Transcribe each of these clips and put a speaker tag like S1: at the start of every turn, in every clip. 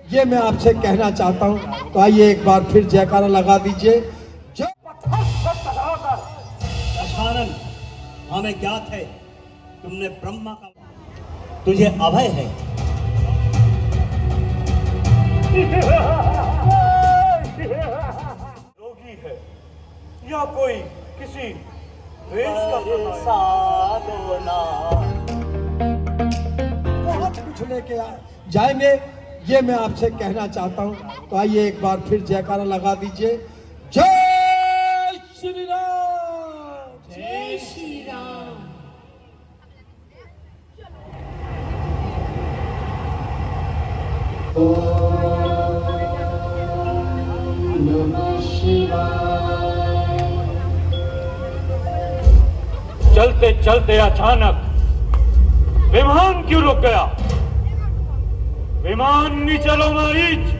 S1: ये मैं आपसे कहना चाहता हूँ। तो आइए एक बार फिर जयकारा लगा दीजिए। जय
S2: दशानन, हमें ज्ञात है तुमने ब्रह्मा का, तुझे अभय है।
S3: रोगी है या कोई किसी रेस का
S1: बहुत कुछ लेके जाएंगे, ये मैं आपसे कहना चाहता हूँ। तो आइए एक बार फिर जयकारा लगा दीजिए। जय श्री राम,
S4: जय श्री राम। नमः शिवाय।
S3: चलते चलते अचानक विमान क्यों रुक गया? विमान नहीं चलो मारीच।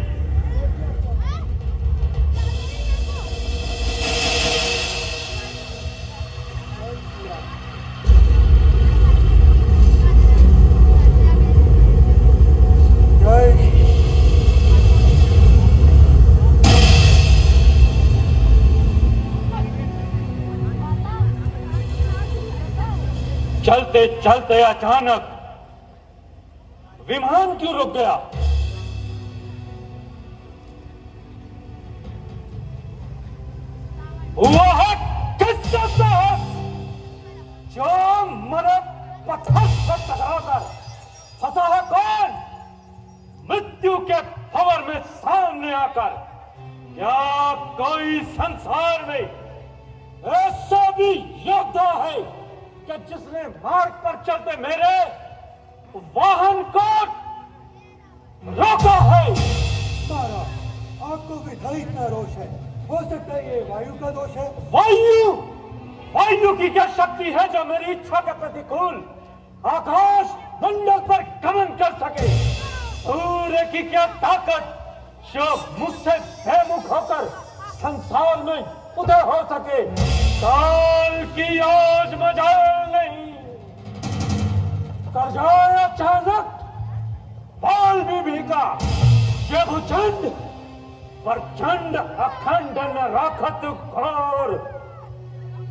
S3: चलते चलते अचानक विमान क्यों रुक गया? हुआ है किसका साहस जो मरे पत्थर से टकराकर फंसा है? कौन? मृत्यु के भंवर में सामने आकर। क्या कोई संसार में ऐसा भी योद्धा है कि जिसने मार्ग पर चलते मेरे वाहन को रोका है?
S5: तारा, आपको विधायी इतना रोष है, हो सकता है ये वायु का दोष है।
S3: वायु? वायु की क्या शक्ति है जो मेरी इच्छा के प्रतिकूल आकाश मंडल पर गमन कर सके? सूर्य की क्या ताकत जो मुझसे बेमुख होकर संसार में उदय हो सके? काल की आज मजाल नहीं कर जाए अचानक बाल भी भीगा। ये भुचंड प्रचंड अखंड न राखत घोर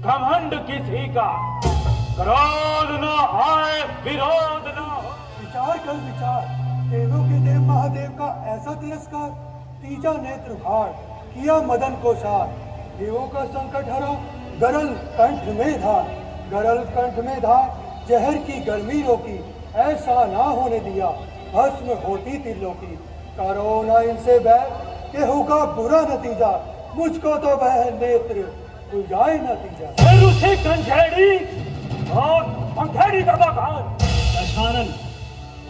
S3: घमंड किसी का। क्रोध न आए विरोध न हो।
S5: विचार कर विचार, देवों के देव महादेव का ऐसा तिरस्कार, तीजा नेत्र भार किया मदन को सार। देवों का संकट हरा गरल कंठ में था, गरल कंठ में था जहर की गर्मी रोकी। ऐसा ना होने दिया भस्म होती त्रिलोकी। करो ना इनसे बैर केहू का बुरा नतीजा, मुझको तो वह नेत्र बुझाए नतीजा।
S3: फिर उसे कंझेड़ी और पंखेड़ी का बखान।
S2: दशानन,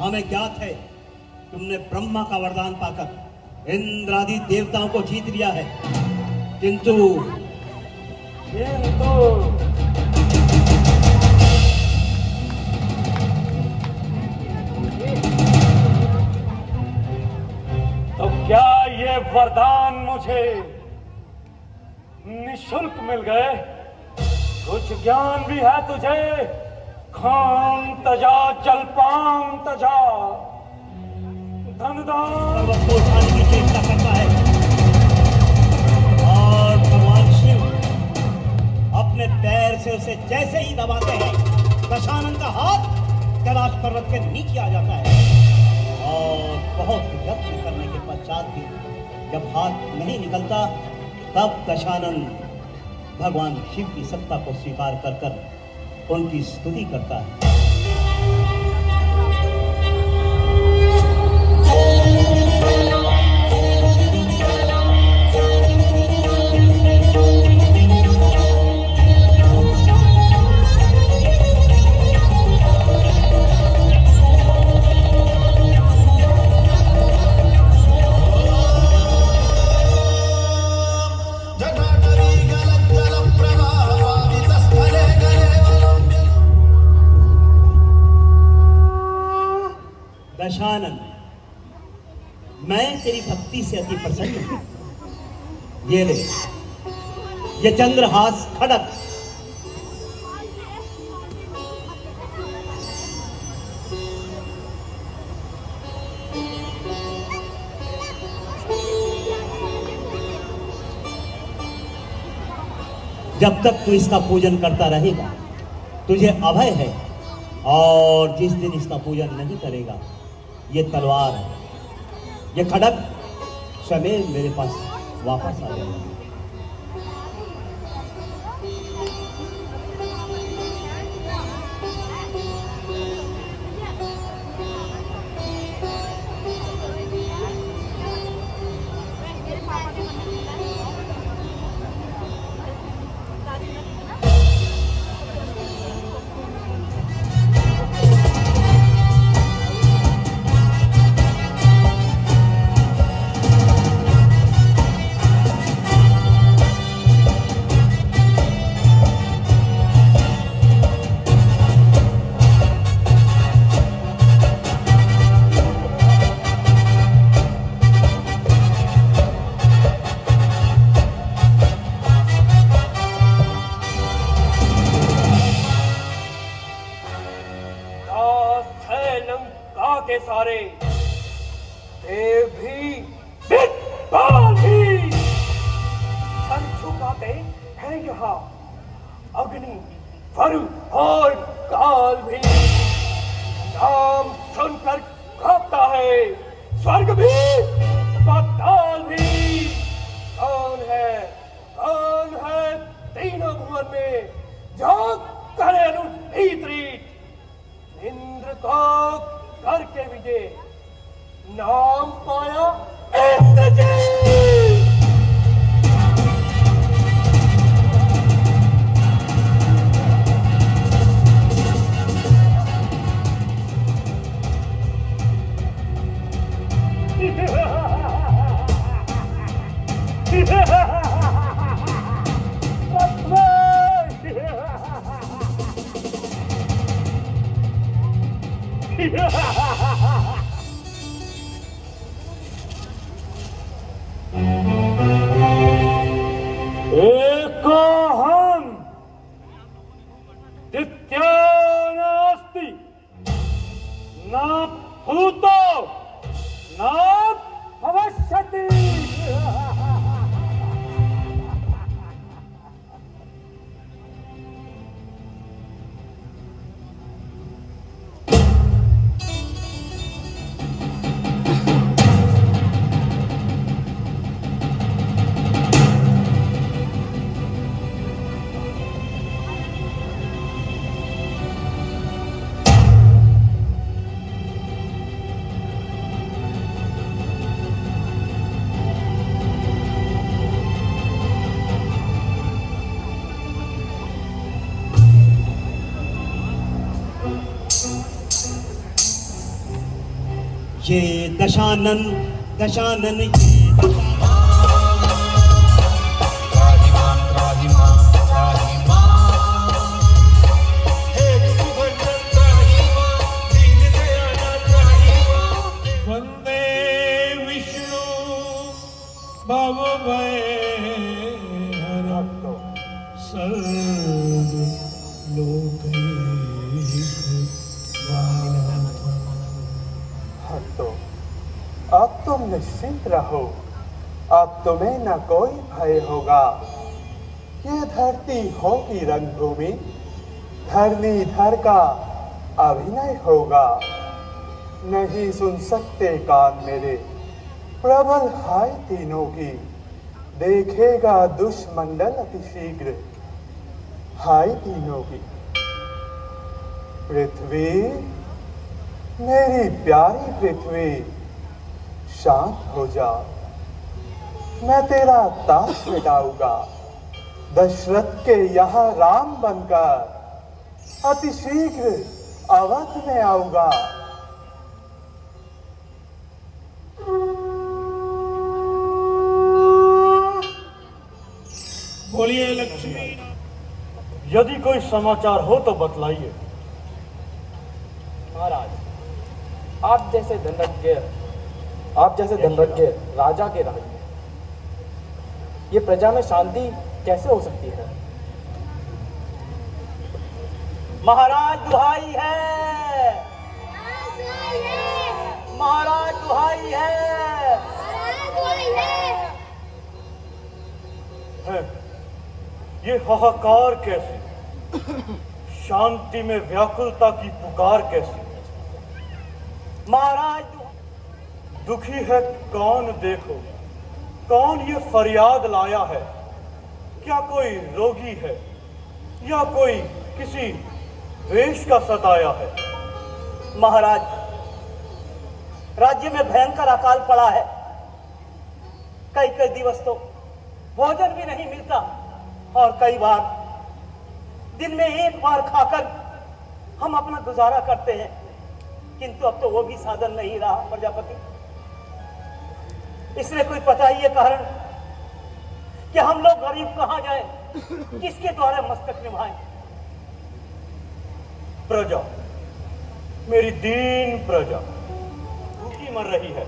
S2: हमें ज्ञात है तुमने ब्रह्मा का वरदान पाकर इंद्रादि देवताओं को जीत लिया है, किंतु
S3: तो क्या ये वरदान मुझे निशुल्क मिल गए? कुछ ज्ञान भी है तुझे? खान तजा जलपान तजा धनदान
S2: पर्वत को उठाने की चेष्टा करता है और भगवान शिव अपने पैर से उसे जैसे ही दबाते हैं, दशानन का हाथ कैलाश पर्वत के नीचे आ जाता है और बहुत यत्न करने के पश्चात भी जब हाथ नहीं निकलता, तब दशानन भगवान शिव की सत्ता को स्वीकार कर कर उनकी स्तुति करता है। दशानन, मैं तेरी भक्ति से अति प्रसन्न हूं। ये ले, ये चंद्रहास खड़क जब तक तू इसका पूजन करता रहेगा तुझे अभय है, और जिस दिन इसका पूजन नहीं करेगा, ये तलवार है, ये खड़ग स्वयं मेरे पास वापस आ जाएगा।
S3: के सारे देव भी विद्वान भी सर झुकाते हैं यहाँ। अग्नि, वरुण और काल भी नाम सुनकर कांपता है। स्वर्ग भी, पाताल भी। कौन है तीनों भुवन में जो करे भीतरीत? इंद्र को करके विजय नाम पाया इंद्रजीत। एकोहम द्वितीयो नास्ति, न भूतो न भविष्यति।
S2: ये दशानन ये
S1: वंदे विष्णु भव भय हरतो सर्व
S5: तो अब तुम निश्चिंत रहो, अब तुम्हें न कोई भय होगा। ये धरती होगी रंगभूमि, धरणीधर का अभिनय होगा। नहीं सुन सकते कान मेरे प्रबल हाय तीनों की, देखेगा दुष्मंडल अति शीघ्र हाय तीनों की। पृथ्वी, मेरी प्यारी पृथ्वी, शांत हो जा। मैं तेरा ताज मिटाऊंगा, दशरथ के यहाँ राम बनकर अति शीघ्र अवध में आऊंगा।
S1: बोलिए लक्ष्मी।
S3: यदि कोई समाचार हो तो बतलाइए।
S6: महाराज, आप जैसे धनरज्ञ राजा के राज्य में ये प्रजा में शांति कैसे हो सकती है?
S2: महाराज दुहाई है, महाराज दुहाई है।
S3: ये हाहाकार कैसे? शांति में व्याकुलता की पुकार कैसी?
S2: महाराज
S3: दुखी है कौन देखो, कौन ये फरियाद लाया है? क्या कोई रोगी है या कोई किसी वेश का सताया है?
S2: महाराज, राज्य में भयंकर अकाल पड़ा है। कई कई दिवस तो भोजन भी नहीं मिलता और कई बार दिन में एक बार खाकर हम अपना गुजारा करते हैं, किंतु अब तो वो भी साधन नहीं रहा प्रजापति। इसलिए कोई बताइए कारण कि हम लोग गरीब कहां जाएं, किसके द्वारा मस्तक निभाएं?
S3: प्रजा, मेरी दीन प्रजा भूखी मर रही है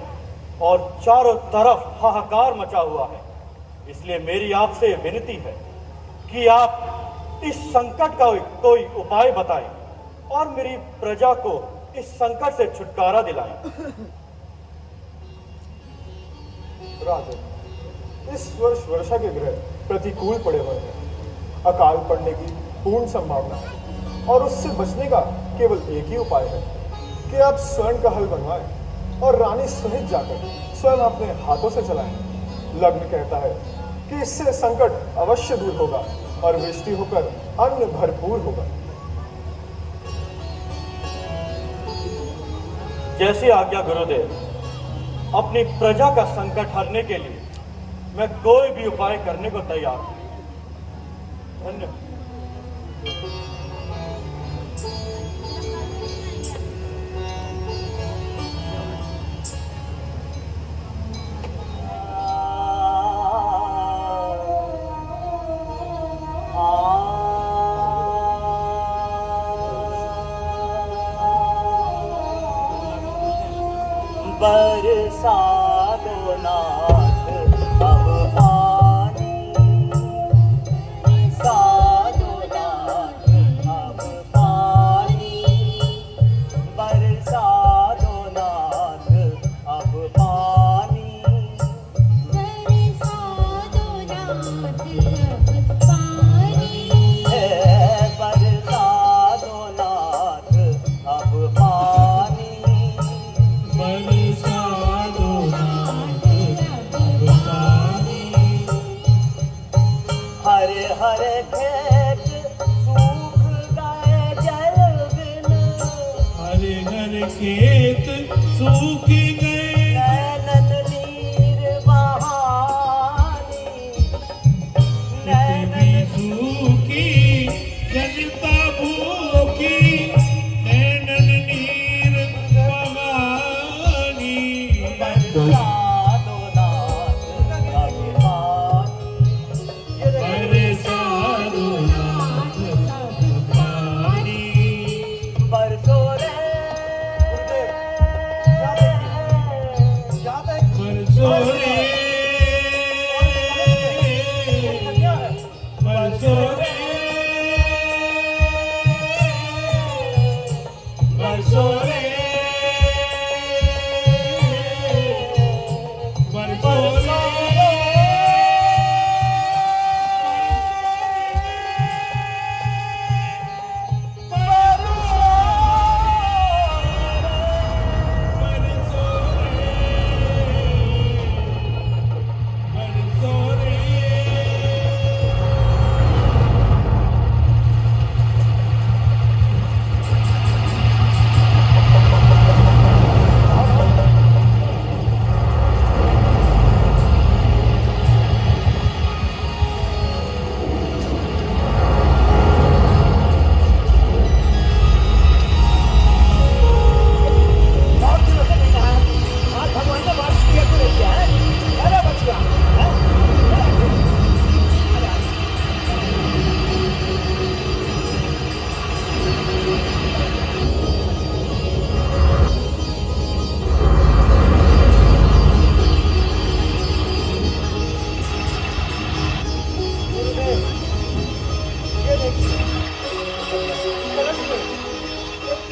S3: और चारों तरफ हाहाकार मचा हुआ है। इसलिए मेरी आपसे विनती है कि आप इस संकट का कोई उपाय बताएं और मेरी प्रजा को इस संकट से छुटकारा दिलाएं।
S7: राजन, इस वर्ष वर्षा के ग्रह प्रतिकूल पड़े हुए हैं। अकाल पड़ने की पूर्ण संभावना है और उससे बचने का केवल एक ही उपाय है कि आप स्वर्ण का हल बनवाएं और रानी सहित जाकर स्वयं अपने हाथों से चलाएं। लग्न कहता है कि इससे संकट अवश्य दूर होगा और वृष्टि होकर अन्न भरपूर होगा।
S3: जैसी आज्ञा गुरुदेव। अपनी प्रजा का संकट हरने के लिए मैं कोई भी उपाय करने को तैयार हूं। धन्यवाद।
S2: बरसा दो नाथ अब पानी, बरसा दो नाथ अब पानी, बरसा दो नाथ अब पानी,
S4: बरसा दो नाथ अब पानी,
S2: बरसा दो नाथ अब पानी,
S4: बरसा दो नाथ अब पानी।
S2: हरे हरे खेत सूख गए जल बिन,
S8: हरे हरे खेत सूख गए,
S2: नैनन नीर बहानी,
S8: पृथ्वी सूखी जनता भूखी, नैनन नीर बहानी।
S2: बरसा दो नाथ अब पानी,
S8: बरसा दो नाथ अब पानी।
S2: बरसो रे
S8: बरसो रे, बरसो रे, बरसो रे, बरसो रे।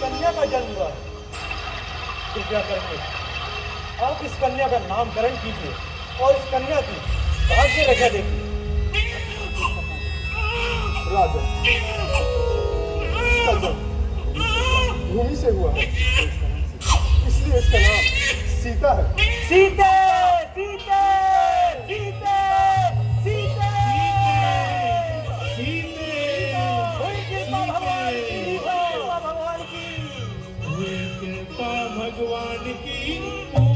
S3: कन्या का जन्म हुआ है। कृपया करके आप इस कन्या का नामकरण कीजिए और इस कन्या की भाग्य रेखा देखिए।
S7: राजन, इसका जन्म भूमि से हुआ है, इसलिए इसका नाम सीता है।
S2: सीते सीते सीते सीते
S8: कृपा भगवान की